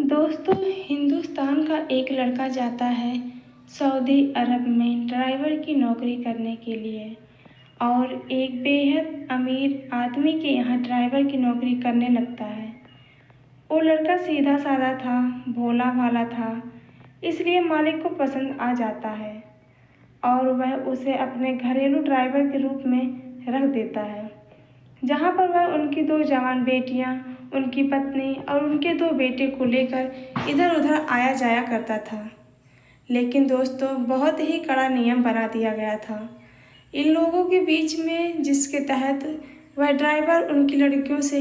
दोस्तों, हिंदुस्तान का एक लड़का जाता है सऊदी अरब में ड्राइवर की नौकरी करने के लिए और एक बेहद अमीर आदमी के यहाँ ड्राइवर की नौकरी करने लगता है। वो लड़का सीधा साधा था, भोला भाला था, इसलिए मालिक को पसंद आ जाता है और वह उसे अपने घरेलू ड्राइवर के रूप में रख देता है, जहाँ पर वह उनकी दो जवान बेटियाँ, उनकी पत्नी और उनके दो बेटे को लेकर इधर उधर आया जाया करता था। लेकिन दोस्तों, बहुत ही कड़ा नियम बना दिया गया था इन लोगों के बीच में, जिसके तहत वह ड्राइवर उनकी लड़कियों से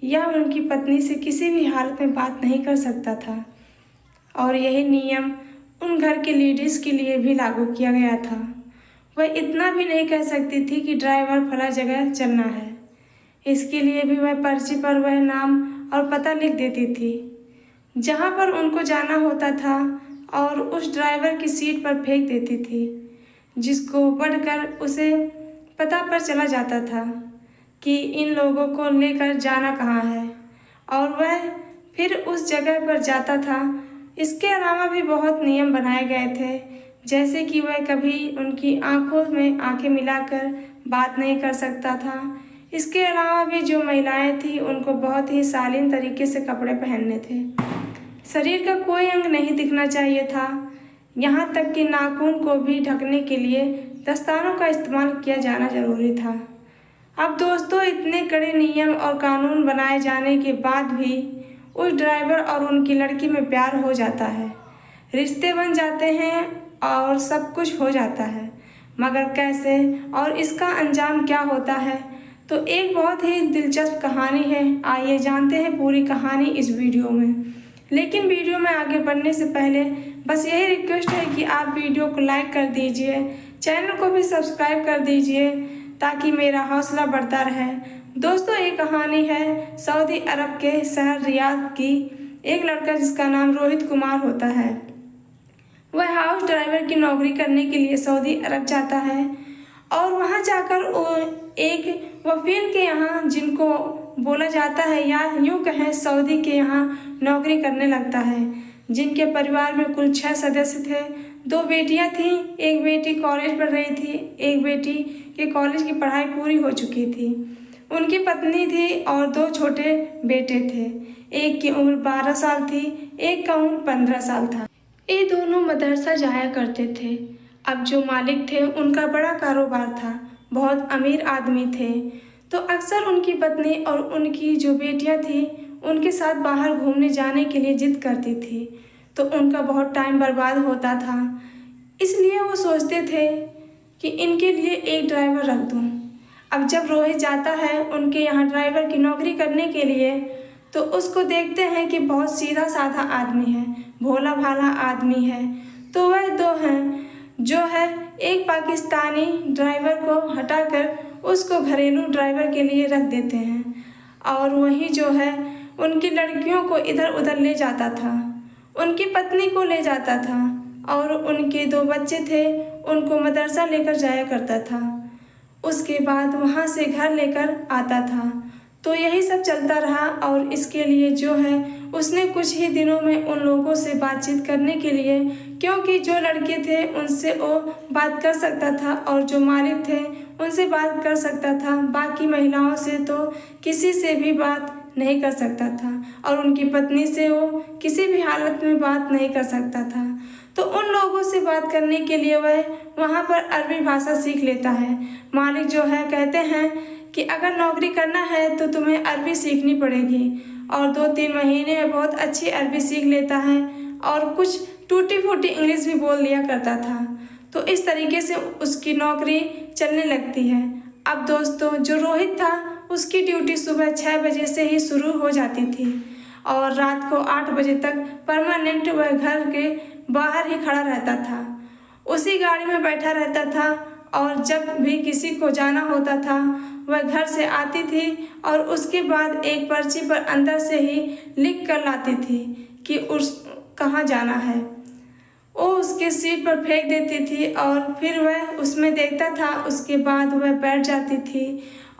या उनकी पत्नी से किसी भी हालत में बात नहीं कर सकता था। और यही नियम उन घर के लेडीज़ के लिए भी लागू किया गया था। वह इतना भी नहीं कह सकती थी कि ड्राइवर फला जगह चलना है, इसके लिए भी वह पर्ची पर वह नाम और पता लिख देती थी जहाँ पर उनको जाना होता था और उस ड्राइवर की सीट पर फेंक देती थी, जिसको पढ़कर उसे पता पर चला जाता था कि इन लोगों को लेकर जाना कहाँ है और वह फिर उस जगह पर जाता था। इसके अलावा भी बहुत नियम बनाए गए थे, जैसे कि वह कभी उनकी आंखों में आंखें मिलाकर बात नहीं कर सकता था। इसके अलावा भी जो महिलाएं थीं उनको बहुत ही शालीन तरीके से कपड़े पहनने थे। शरीर का कोई अंग नहीं दिखना चाहिए था, यहाँ तक कि नाखून को भी ढकने के लिए दस्तानों का इस्तेमाल किया जाना जरूरी था। अब दोस्तों, इतने कड़े नियम और कानून बनाए जाने के बाद भी उस ड्राइवर और उनकी लड़की में प्यार हो जाता है, रिश्ते बन जाते हैं और सब कुछ हो जाता है। मगर कैसे और इसका अंजाम क्या होता है, तो एक बहुत ही दिलचस्प कहानी है। आइए जानते हैं पूरी कहानी इस वीडियो में। लेकिन वीडियो में आगे बढ़ने से पहले बस यही रिक्वेस्ट है कि आप वीडियो को लाइक कर दीजिए, चैनल को भी सब्सक्राइब कर दीजिए ताकि मेरा हौसला बढ़ता रहे। दोस्तों, ये कहानी है सऊदी अरब के शहर रियाद की। एक लड़का जिसका नाम रोहित कुमार होता है, वह हाउस ड्राइवर की नौकरी करने के लिए सऊदी अरब जाता है और वहाँ जाकर वो एक वकील के यहाँ, जिनको बोला जाता है या यूँ कहें सऊदी के यहाँ नौकरी करने लगता है, जिनके परिवार में कुल 6 सदस्य थे। 2 बेटियाँ थीं, एक बेटी कॉलेज पढ़ रही थी, एक बेटी के कॉलेज की पढ़ाई पूरी हो चुकी थी, उनकी पत्नी थी और 2 छोटे बेटे थे। एक की उम्र 12 साल थी, एक का उम्र 15 साल था। ये दोनों मदरसा जाया करते थे। अब जो मालिक थे उनका बड़ा कारोबार था, बहुत अमीर आदमी थे, तो अक्सर उनकी पत्नी और उनकी जो बेटियां थी उनके साथ बाहर घूमने जाने के लिए जिद करती थी, तो उनका बहुत टाइम बर्बाद होता था। इसलिए वो सोचते थे कि इनके लिए एक ड्राइवर रख दूं। अब जब रोहित जाता है उनके यहाँ ड्राइवर की नौकरी करने के लिए, तो उसको देखते हैं कि बहुत सीधा साधा आदमी है, भोला भाला आदमी है। तो वह 2 हैं, जो है एक पाकिस्तानी ड्राइवर को हटाकर उसको घरेलू ड्राइवर के लिए रख देते हैं और वही जो है उनकी लड़कियों को इधर उधर ले जाता था, उनकी पत्नी को ले जाता था और उनके 2 बच्चे थे उनको मदरसा लेकर जाया करता था। उसके बाद वहाँ से घर लेकर आता था। तो यही सब चलता रहा और इसके लिए जो है उसने कुछ ही दिनों में उन लोगों से बातचीत करने के लिए, क्योंकि जो लड़के थे उनसे वो बात कर सकता था और जो मालिक थे उनसे बात कर सकता था, बाकी महिलाओं से तो किसी से भी बात नहीं कर सकता था और उनकी पत्नी से वो किसी भी हालत में बात नहीं कर सकता था। तो उन लोगों से बात करने के लिए वह वहाँ पर अरबी भाषा सीख लेता है। मालिक जो है कहते हैं कि अगर नौकरी करना है तो तुम्हें अरबी सीखनी पड़ेगी, और 2-3 महीने में बहुत अच्छी अरबी सीख लेता है और कुछ टूटी फूटी इंग्लिश भी बोल लिया करता था। तो इस तरीके से उसकी नौकरी चलने लगती है। अब दोस्तों, जो रोहित था उसकी ड्यूटी सुबह 6 बजे से ही शुरू हो जाती थी और रात को 8 बजे तक परमानेंट वह घर के बाहर ही खड़ा रहता था, उसी गाड़ी में बैठा रहता था और जब भी किसी को जाना होता था वह घर से आती थी और उसके बाद एक पर्ची पर अंदर से ही लिख कर लाती थी कि उस कहाँ जाना है। वो उसके सीट पर फेंक देती थी और फिर वह उसमें देखता था। उसके बाद वह बैठ जाती थी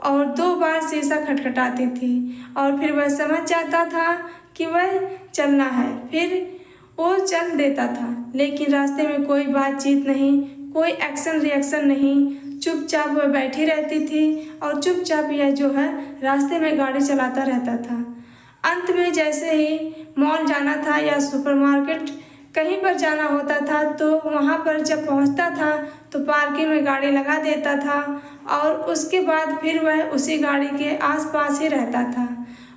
और 2 बार शीशा खटखटाती थी और फिर वह समझ जाता था कि वह चलना है। फिर वो चल देता था, लेकिन रास्ते में कोई बातचीत नहीं, कोई एक्शन रिएक्शन नहीं, चुपचाप वह बैठी रहती थी और चुपचाप यह जो है रास्ते में गाड़ी चलाता रहता था। अंत में जैसे ही मॉल जाना था या सुपरमार्केट कहीं पर जाना होता था तो वहाँ पर जब पहुँचता था तो पार्किंग में गाड़ी लगा देता था और उसके बाद फिर वह उसी गाड़ी के आसपास ही रहता था।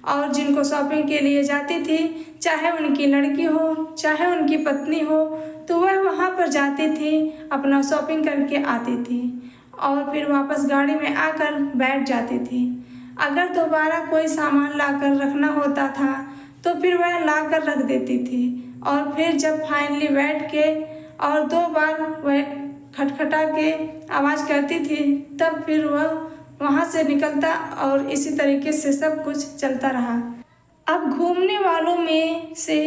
और जिनको शॉपिंग के लिए जाती थी, चाहे उनकी लड़की हो चाहे उनकी पत्नी हो, तो वह वहाँ पर जाती थी, अपना शॉपिंग करके आती थी और फिर वापस गाड़ी में आकर बैठ जाती थी। अगर दोबारा कोई सामान लाकर रखना होता था तो फिर वह लाकर रख देती थी और फिर जब फाइनली बैठ के और 2 बार वह खटखटा के आवाज़ करती थी तब फिर वह वहाँ से निकलता और इसी तरीके से सब कुछ चलता रहा। अब घूमने वालों में से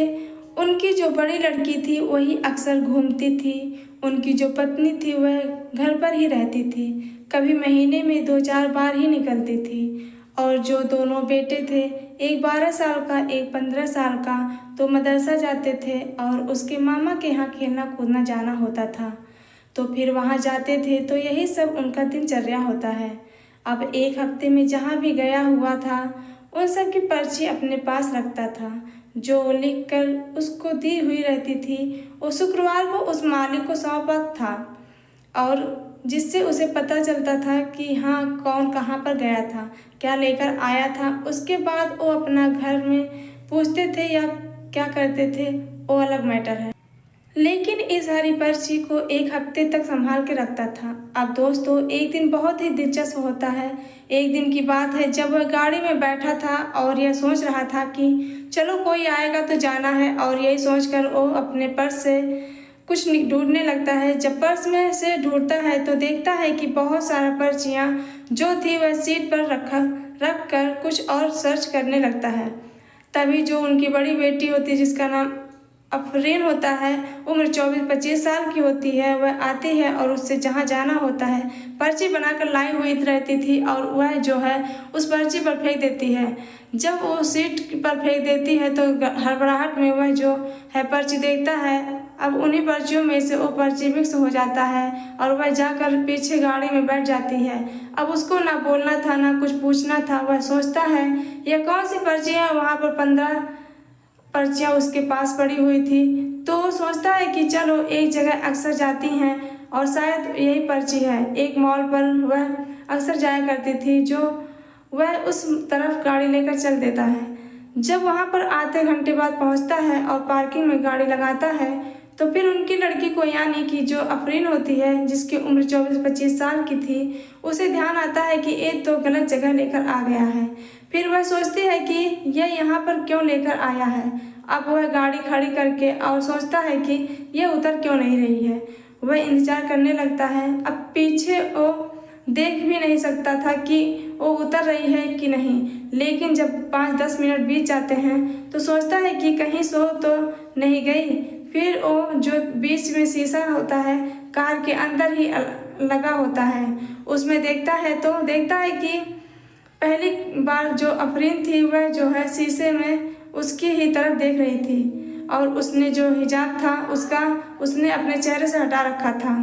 उनकी जो बड़ी लड़की थी वही अक्सर घूमती थी, उनकी जो पत्नी थी वह घर पर ही रहती थी, कभी महीने में 2-4 बार ही निकलती थी। और जो दोनों बेटे थे, एक 12 साल का एक 15 साल का, तो मदरसा जाते थे और उसके मामा के यहाँ खेलना कूदना जाना होता था, तो फिर वहाँ जाते थे। तो यही सब उनका दिनचर्या होता है। अब एक हफ्ते में जहाँ भी गया हुआ था उन सब की पर्ची अपने पास रखता था, जो लिख कर उसको दी हुई रहती थी। वो शुक्रवार को उस मालिक को सौंपा था और जिससे उसे पता चलता था कि हाँ कौन कहाँ पर गया था, क्या लेकर आया था। उसके बाद वो अपना घर में पूछते थे या क्या करते थे वो अलग मैटर है, लेकिन इस हरी पर्ची को एक हफ्ते तक संभाल के रखता था। अब दोस्तों एक दिन बहुत ही दिलचस्प होता है। एक दिन की बात है जब वह गाड़ी में बैठा था और यह सोच रहा था कि चलो कोई आएगा तो जाना है, और यही सोचकर वो अपने पर्स से कुछ ढूंढने लगता है। जब पर्स में से ढूंढता है तो देखता है कि बहुत सारा पर्चियाँ जो थी वह सीट पर रख कर कुछ और सर्च करने लगता है। तभी जो उनकी बड़ी बेटी होती है जिसका नाम अफरीन होता है, उम्र 24-25 साल की होती है, वह आती है और उससे जहाँ जाना होता है पर्ची बनाकर लाई हुई रहती थी और वह जो है उस पर्ची पर फेंक देती है। जब वो सीट पर फेंक देती है तो हड़बड़ाहट में वह जो है पर्ची देखता है। अब उन्हीं पर्चियों में से वो पर्ची मिक्स हो जाता है और वह जाकर पीछे गाड़ी में बैठ जाती है। अब उसको ना बोलना था ना कुछ पूछना था। वह सोचता है यह कौन सी पर्ची है, वहाँ पर 15 पर्चियाँ उसके पास पड़ी हुई थी। तो वो सोचता है कि चलो एक जगह अक्सर जाती हैं और शायद यही पर्ची है। एक मॉल पर वह अक्सर जाया करती थी, जो वह उस तरफ गाड़ी लेकर चल देता है। जब वहाँ पर आधे घंटे बाद पहुँचता है और पार्किंग में गाड़ी लगाता है तो फिर उनकी लड़की को, यानी कि जो अफरीन होती है जिसकी उम्र 24-25 साल की थी, उसे ध्यान आता है कि ये तो गलत जगह लेकर आ गया है। फिर वह सोचती है कि यह यहाँ पर क्यों लेकर आया है। अब वह गाड़ी खड़ी करके और सोचता है कि यह उतर क्यों नहीं रही है। वह इंतजार करने लगता है। अब पीछे वो देख भी नहीं सकता था कि वो उतर रही है कि नहीं, लेकिन जब 5-10 मिनट बीत जाते हैं तो सोचता है कि कहीं सो तो नहीं गई। फिर वो जो बीच में शीशा होता है कार के अंदर ही लगा होता है, उसमें देखता है तो देखता है कि पहली बार जो अफरीन थी वह जो है शीशे में उसकी ही तरफ देख रही थी और उसने जो हिजाब था उसने अपने चेहरे से हटा रखा था।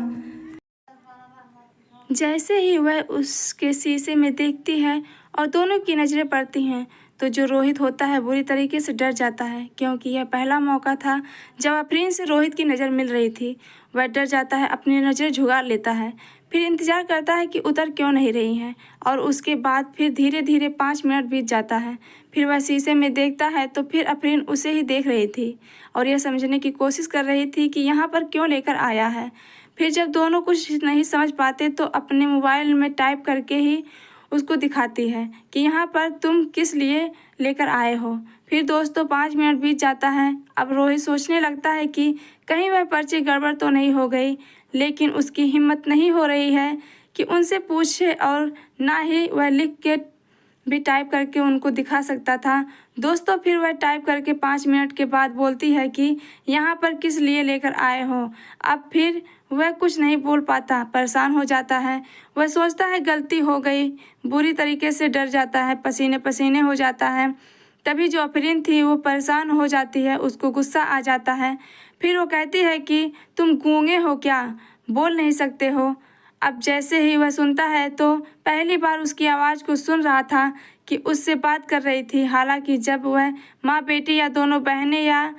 जैसे ही वह उसके शीशे में देखती है और दोनों की नज़रें पड़ती हैं तो जो रोहित होता है बुरी तरीके से डर जाता है, क्योंकि यह पहला मौका था जब अफरीन से रोहित की नज़र मिल रही थी। वह डर जाता है, अपनी नज़र झुका लेता है, फिर इंतज़ार करता है कि उतर क्यों नहीं रही हैं, और उसके बाद फिर धीरे धीरे 5 मिनट बीत जाता है। फिर वह शीशे में देखता है तो फिर अफरीन उसे ही देख रही थी और यह समझने की कोशिश कर रही थी कि यहाँ पर क्यों लेकर आया है। फिर जब दोनों कुछ नहीं समझ पाते तो अपने मोबाइल में टाइप करके ही उसको दिखाती है कि यहाँ पर तुम किस लिए लेकर आए हो। फिर दोस्तों 5 मिनट बीत जाता है। अब रोहित सोचने लगता है कि कहीं वह पर्ची गड़बड़ तो नहीं हो गई, लेकिन उसकी हिम्मत नहीं हो रही है कि उनसे पूछे और ना ही वह लिख के भी टाइप करके उनको दिखा सकता था। दोस्तों फिर वह टाइप करके 5 मिनट के बाद बोलती है कि यहाँ पर किस लिए लेकर आए हो। अब फिर वह कुछ नहीं बोल पाता, परेशान हो जाता है। वह सोचता है गलती हो गई, बुरी तरीके से डर जाता है, पसीने पसीने हो जाता है। तभी जो अफरीन थी वो परेशान हो जाती है, उसको गुस्सा आ जाता है। फिर वो कहती है कि तुम गूंगे हो क्या, बोल नहीं सकते हो। अब जैसे ही वह सुनता है तो पहली बार उसकी आवाज़ को सुन रहा था कि उससे बात कर रही थी। हालांकि जब वह माँ बेटी या दोनों बहनें या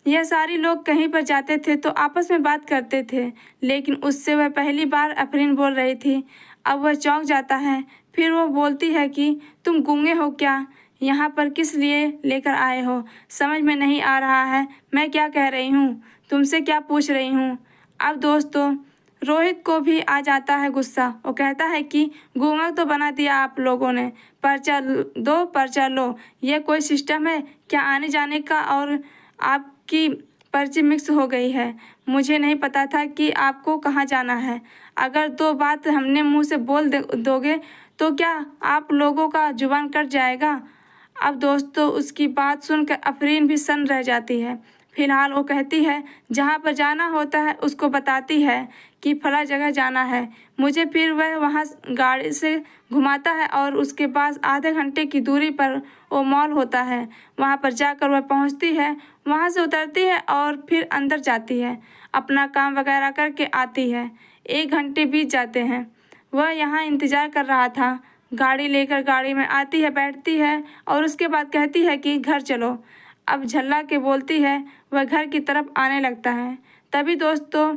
यह सारी लोग कहीं पर जाते थे तो आपस में बात करते थे, लेकिन उससे वह पहली बार अफरीन बोल रही थी। अब वह चौंक जाता है। फिर वो बोलती है कि तुम गूंगे हो क्या, यहाँ पर किस लिए लेकर आए हो, समझ में नहीं आ रहा है मैं क्या कह रही हूँ, तुमसे क्या पूछ रही हूँ। अब दोस्तों रोहित को भी आ जाता है गुस्सा। वो कहता है कि गूंगा तो बना दिया आप लोगों ने, पर्चा दो पर्चा लो, यह कोई सिस्टम है क्या आने जाने का, और आपकी पर्ची मिक्स हो गई है। मुझे नहीं पता था कि आपको कहाँ जाना है। अगर दो बात हमने मुंह से बोल दोगे तो क्या आप लोगों का जुबान कट जाएगा। अब दोस्तों उसकी बात सुनकर अफरीन भी सन्न रह जाती है। फिलहाल वो कहती है जहाँ पर जाना होता है उसको बताती है कि फला जगह जाना है मुझे। फिर वह वहाँ गाड़ी से घुमाता है और उसके पास आधे घंटे की दूरी पर वो मॉल होता है। वहाँ पर जाकर वह पहुँचती है, वहाँ से उतरती है और फिर अंदर जाती है, अपना काम वगैरह करके आती है। 1 घंटे बीत जाते हैं। वह यहाँ इंतज़ार कर रहा था। गाड़ी लेकर गाड़ी में आती है, बैठती है और उसके बाद कहती है कि घर चलो। अब झल्ला के बोलती है, वह घर की तरफ आने लगता है। तभी दोस्तों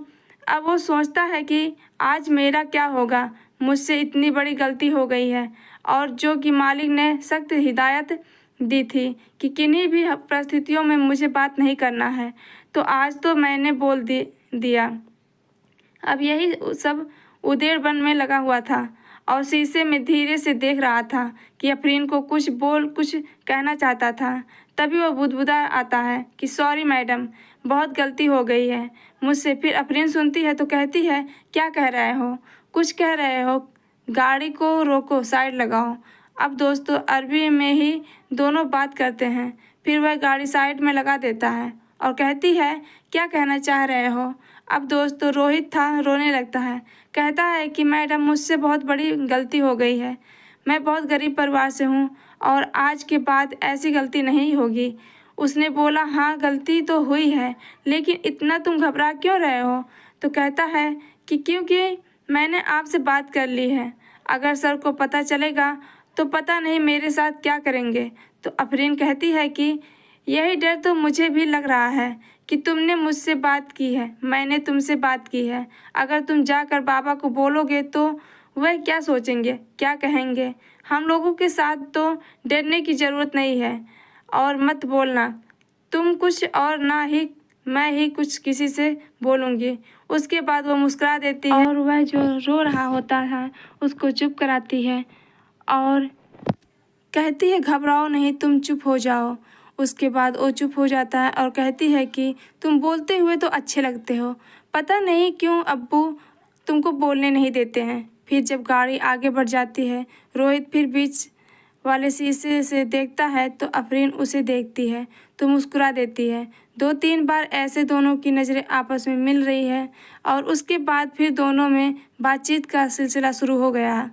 अब वो सोचता है कि आज मेरा क्या होगा, मुझसे इतनी बड़ी गलती हो गई है, और जो कि मालिक ने सख्त हिदायत दी थी कि किन्हीं भी परिस्थितियों में मुझे बात नहीं करना है, तो आज तो मैंने बोल दिया। अब यही सब उधेड़ बन में लगा हुआ था और शीशे में धीरे से देख रहा था कि अफरीन को कुछ कहना चाहता था। तभी वो बुदबुदा आता है कि सॉरी मैडम, बहुत गलती हो गई है मुझसे। फिर अफरीन सुनती है तो कहती है क्या कह रहे हो, कुछ कह रहे हो, गाड़ी को रोको, साइड लगाओ। अब दोस्तों अरबी में ही दोनों बात करते हैं। फिर वह गाड़ी साइड में लगा देता है और कहती है क्या कहना चाह रहे हो। अब दोस्तों रोहित था, रोने लगता है, कहता है कि मैडम मुझसे बहुत बड़ी गलती हो गई है, मैं बहुत गरीब परिवार से हूँ और आज के बाद ऐसी गलती नहीं होगी। उसने बोला हाँ गलती तो हुई है, लेकिन इतना तुम घबरा क्यों रहे हो। तो कहता है कि क्योंकि मैंने आपसे बात कर ली है, अगर सर को पता चलेगा तो पता नहीं मेरे साथ क्या करेंगे। तो अफरीन कहती है कि यही डर तो मुझे भी लग रहा है कि तुमने मुझसे बात की है, मैंने तुमसे बात की है। अगर तुम जाकर बाबा को बोलोगे तो वह क्या सोचेंगे, क्या कहेंगे। हम लोगों के साथ तो डरने की ज़रूरत नहीं है। और मत बोलना तुम कुछ और ना ही मैं ही कुछ किसी से बोलूँगी। उसके बाद वो मुस्कुरा देती है और वह जो रो रहा होता है उसको चुप कराती है और कहती है घबराओ नहीं, तुम चुप हो जाओ। उसके बाद वो चुप हो जाता है और कहती है कि तुम बोलते हुए तो अच्छे लगते हो, पता नहीं क्यों अब्बू तुमको बोलने नहीं देते हैं। फिर जब गाड़ी आगे बढ़ जाती है, रोहित फिर बीच वाले शीशे से देखता है तो अफरीन उसे देखती है तो मुस्कुरा देती है। 2-3 बार ऐसे दोनों की नज़रें आपस में मिल रही है और उसके बाद फिर दोनों में बातचीत का सिलसिला शुरू हो गया।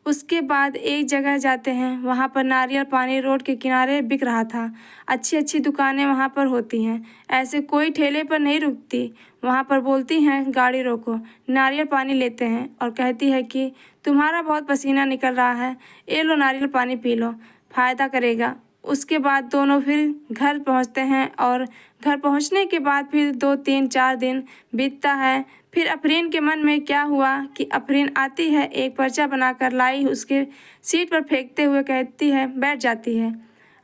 उसके बाद एक जगह जाते हैं, वहाँ पर नारियल पानी रोड के किनारे बिक रहा था। अच्छी अच्छी दुकानें वहाँ पर होती हैं, ऐसे कोई ठेले पर नहीं रुकती। वहाँ पर बोलती हैं गाड़ी रोको, नारियल पानी लेते हैं और कहती है कि तुम्हारा बहुत पसीना निकल रहा है, ये लो नारियल पानी पी लो, फ़ायदा करेगा। उसके बाद दोनों फिर घर पहुँचते हैं और घर पहुँचने के बाद फिर 2-3-4 दिन बीतता है। फिर अफरीन के मन में क्या हुआ कि अफरीन आती है, एक पर्चा बनाकर लाई, उसके सीट पर फेंकते हुए कहती है, बैठ जाती है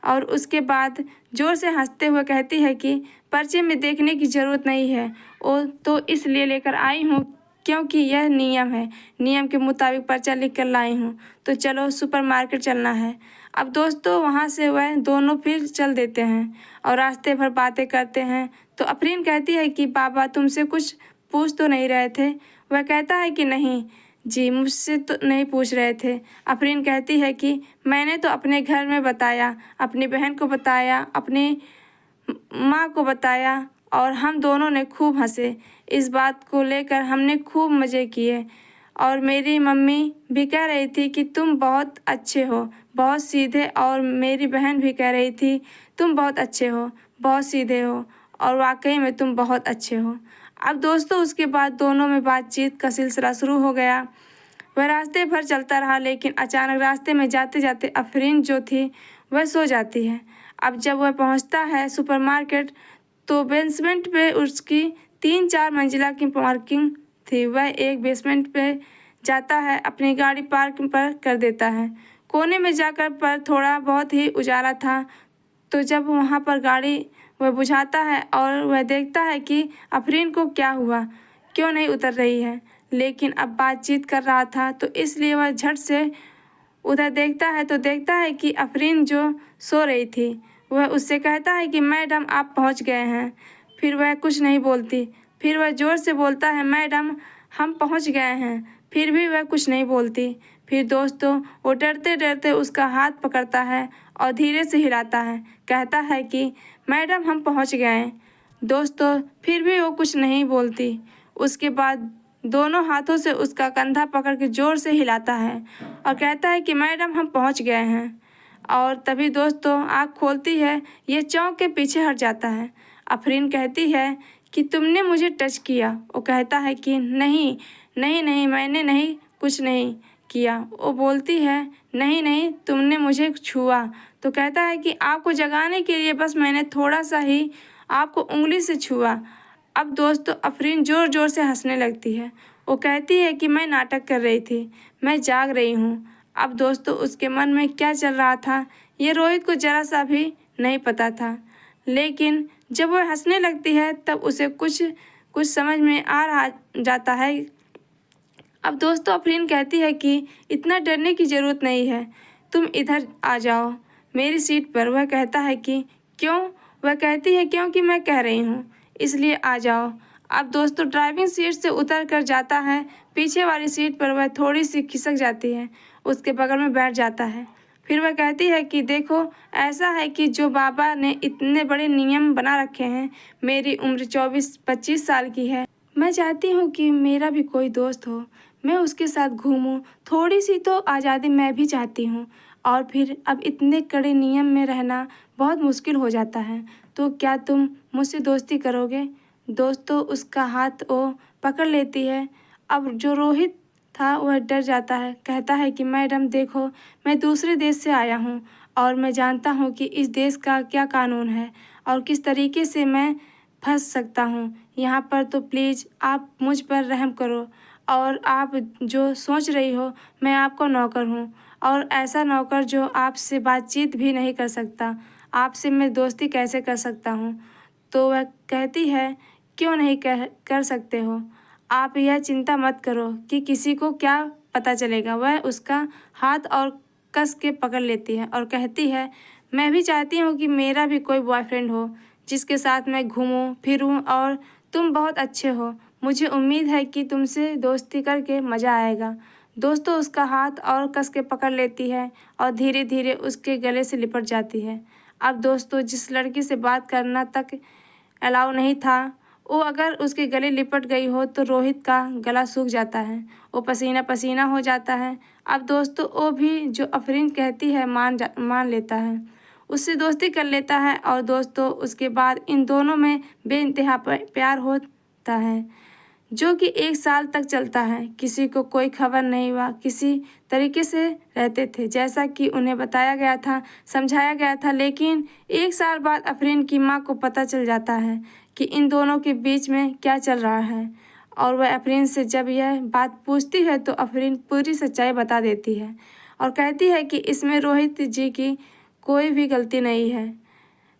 और उसके बाद ज़ोर से हंसते हुए कहती है कि पर्चे में देखने की ज़रूरत नहीं है, वो तो इसलिए लेकर आई हूँ क्योंकि यह नियम है, नियम के मुताबिक पर्चा लिख कर लाई हूँ, तो चलो सुपरमार्केट चलना है। अब दोस्तों वहाँ से वह दोनों फिर चल देते हैं और रास्ते भर बातें करते हैं। तो अफरीन कहती है कि बाबा तुमसे कुछ पूछ तो नहीं रहे थे। वह कहता है कि नहीं जी, मुझसे तो नहीं पूछ रहे थे। अफरीन कहती है कि मैंने तो अपने घर में बताया, अपनी बहन को बताया, अपनी माँ को बताया और हम दोनों ने खूब हंसे। इस बात को लेकर हमने खूब मज़े किए और मेरी मम्मी भी कह रही थी कि तुम बहुत अच्छे हो, बहुत सीधे, और मेरी बहन भी कह रही थी तुम बहुत अच्छे हो, बहुत सीधे हो, और वाकई में तुम बहुत अच्छे हो। अब दोस्तों उसके बाद दोनों में बातचीत का सिलसिला शुरू हो गया। वह रास्ते भर चलता रहा, लेकिन अचानक रास्ते में जाते जाते अफरीन जो थी वह सो जाती है। अब जब वह पहुंचता है सुपरमार्केट, तो बेसमेंट पे उसकी 3-4 मंजिला की पार्किंग थी। वह एक बेसमेंट पे जाता है, अपनी गाड़ी पार्क पर कर देता है। कोने में जाकर पर थोड़ा बहुत ही उजाला था, तो जब वहाँ पर गाड़ी वह बुझाता है और वह देखता है कि अफरीन को क्या हुआ, क्यों नहीं उतर रही है। लेकिन अब बातचीत कर रहा था, तो इसलिए वह झट से उधर देखता है, तो देखता है कि अफरीन जो सो रही थी। वह उससे कहता है कि मैडम आप पहुंच गए हैं। फिर वह कुछ नहीं बोलती। फिर वह ज़ोर से बोलता है मैडम हम पहुंच गए हैं। फिर भी वह कुछ नहीं बोलती। फिर दोस्तों वो डरते डरते उसका हाथ पकड़ता है और धीरे से हिलाता है, कहता है कि मैडम हम पहुंच गए। दोस्तों फिर भी वो कुछ नहीं बोलती। उसके बाद दोनों हाथों से उसका कंधा पकड़ के ज़ोर से हिलाता है और कहता है कि मैडम हम पहुंच गए हैं। और तभी दोस्तों आँख खोलती है, ये चौंक के पीछे हट जाता है। अफरीन कहती है कि तुमने मुझे टच किया। वो कहता है कि नहीं नहीं नहीं मैंने नहीं, कुछ नहीं किया। वो बोलती है नहीं नहीं तुमने मुझे छुआ। तो कहता है कि आपको जगाने के लिए बस मैंने थोड़ा सा ही आपको उंगली से छुआ। अब दोस्तों अफरीन ज़ोर ज़ोर से हंसने लगती है। वो कहती है कि मैं नाटक कर रही थी, मैं जाग रही हूँ। अब दोस्तों उसके मन में क्या चल रहा था ये रोहित को ज़रा सा भी नहीं पता था, लेकिन जब वह हंसने लगती है तब उसे कुछ कुछ समझ में आ रहा जाता है। अब दोस्तों अफरीन कहती है कि इतना डरने की ज़रूरत नहीं है, तुम इधर आ जाओ मेरी सीट पर। वह कहता है कि क्यों? वह कहती है क्योंकि मैं कह रही हूँ, इसलिए आ जाओ। अब दोस्तों ड्राइविंग सीट से उतर कर जाता है पीछे वाली सीट पर। वह थोड़ी सी खिसक जाती है, उसके बगल में बैठ जाता है। फिर वह कहती है कि देखो ऐसा है कि जो बाबा ने इतने बड़े नियम बना रखे हैं, मेरी उम्र 24-25 साल की है, मैं चाहती हूँ कि मेरा भी कोई दोस्त हो, मैं उसके साथ घूमूं, थोड़ी सी तो आज़ादी मैं भी चाहती हूँ। और फिर अब इतने कड़े नियम में रहना बहुत मुश्किल हो जाता है, तो क्या तुम मुझसे दोस्ती करोगे? दोस्तों उसका हाथ वो पकड़ लेती है। अब जो रोहित था वह डर जाता है, कहता है कि मैडम देखो मैं दूसरे देश से आया हूँ और मैं जानता हूँ कि इस देश का क्या कानून है और किस तरीके से मैं फंस सकता हूँ यहाँ पर, तो प्लीज़ आप मुझ पर रहम करो। और आप जो सोच रही हो मैं आपका नौकर हूँ, और ऐसा नौकर जो आपसे बातचीत भी नहीं कर सकता, आपसे मैं दोस्ती कैसे कर सकता हूँ? तो वह कहती है क्यों नहीं कर सकते हो, आप यह चिंता मत करो कि किसी को क्या पता चलेगा। वह उसका हाथ और कस के पकड़ लेती है और कहती है मैं भी चाहती हूँ कि मेरा भी कोई बॉयफ्रेंड हो जिसके साथ मैं घूमूं फिरूं, और तुम बहुत अच्छे हो, मुझे उम्मीद है कि तुमसे दोस्ती करके मज़ा आएगा। दोस्तों उसका हाथ और कस के पकड़ लेती है और धीरे धीरे उसके गले से लिपट जाती है। अब दोस्तों जिस लड़की से बात करना तक अलाउ नहीं था, वो अगर उसके गले लिपट गई हो तो रोहित का गला सूख जाता है, वो पसीना पसीना हो जाता है। अब दोस्तों वो भी जो अफरीन कहती है मान लेता है, उससे दोस्ती कर लेता है। और दोस्तों उसके बाद इन दोनों में बेइंतहा प्यार होता है, जो कि 1 साल तक चलता है। किसी को कोई खबर नहीं हुआ, किसी तरीके से रहते थे जैसा कि उन्हें बताया गया था, समझाया गया था। लेकिन 1 साल बाद अफरीन की माँ को पता चल जाता है कि इन दोनों के बीच में क्या चल रहा है, और वह अफरीन से जब यह बात पूछती है तो अफरीन पूरी सच्चाई बता देती है और कहती है कि इसमें रोहित जी की कोई भी गलती नहीं है,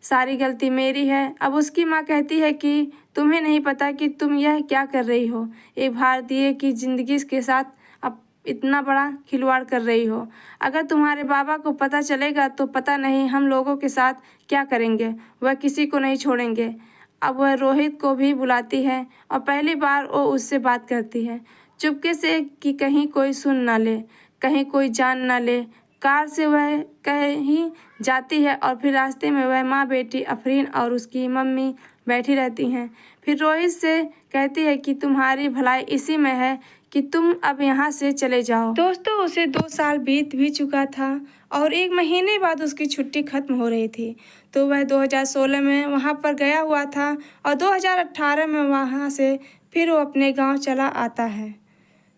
सारी गलती मेरी है। अब उसकी माँ कहती है कि तुम्हें नहीं पता कि तुम यह क्या कर रही हो, एक भारतीय की ज़िंदगी के साथ अब इतना बड़ा खिलवाड़ कर रही हो। अगर तुम्हारे बाबा को पता चलेगा तो पता नहीं हम लोगों के साथ क्या करेंगे, वह किसी को नहीं छोड़ेंगे। अब वह रोहित को भी बुलाती है और पहली बार वो उससे बात करती है चुपके से कि कहीं कोई सुन ना ले, कहीं कोई जान ना ले। कार से वह कहीं जाती है और फिर रास्ते में वह माँ बेटी अफरीन और उसकी मम्मी बैठी रहती हैं। फिर रोहित से कहती है कि तुम्हारी भलाई इसी में है कि तुम अब यहाँ से चले जाओ। दोस्तों उसे 2 साल बीत भी चुका था और 1 महीने बाद उसकी छुट्टी खत्म हो रही थी। तो वह 2016 में वहाँ पर गया हुआ था और 2018 में वहाँ से फिर वो अपने गांव चला आता है।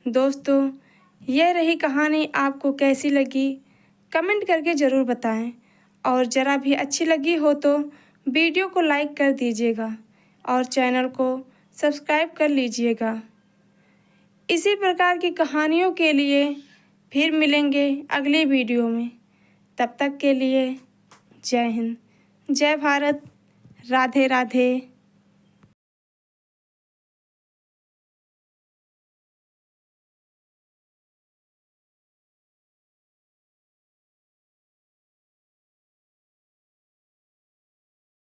दोस्तों यह रही कहानी, आपको कैसी लगी कमेंट करके ज़रूर बताएं और ज़रा भी अच्छी लगी हो तो वीडियो को लाइक कर दीजिएगा और चैनल को सब्सक्राइब कर लीजिएगा। इसी प्रकार की कहानियों के लिए फिर मिलेंगे अगली वीडियो में। तब तक के लिए जय हिंद, जय भारत, राधे राधे।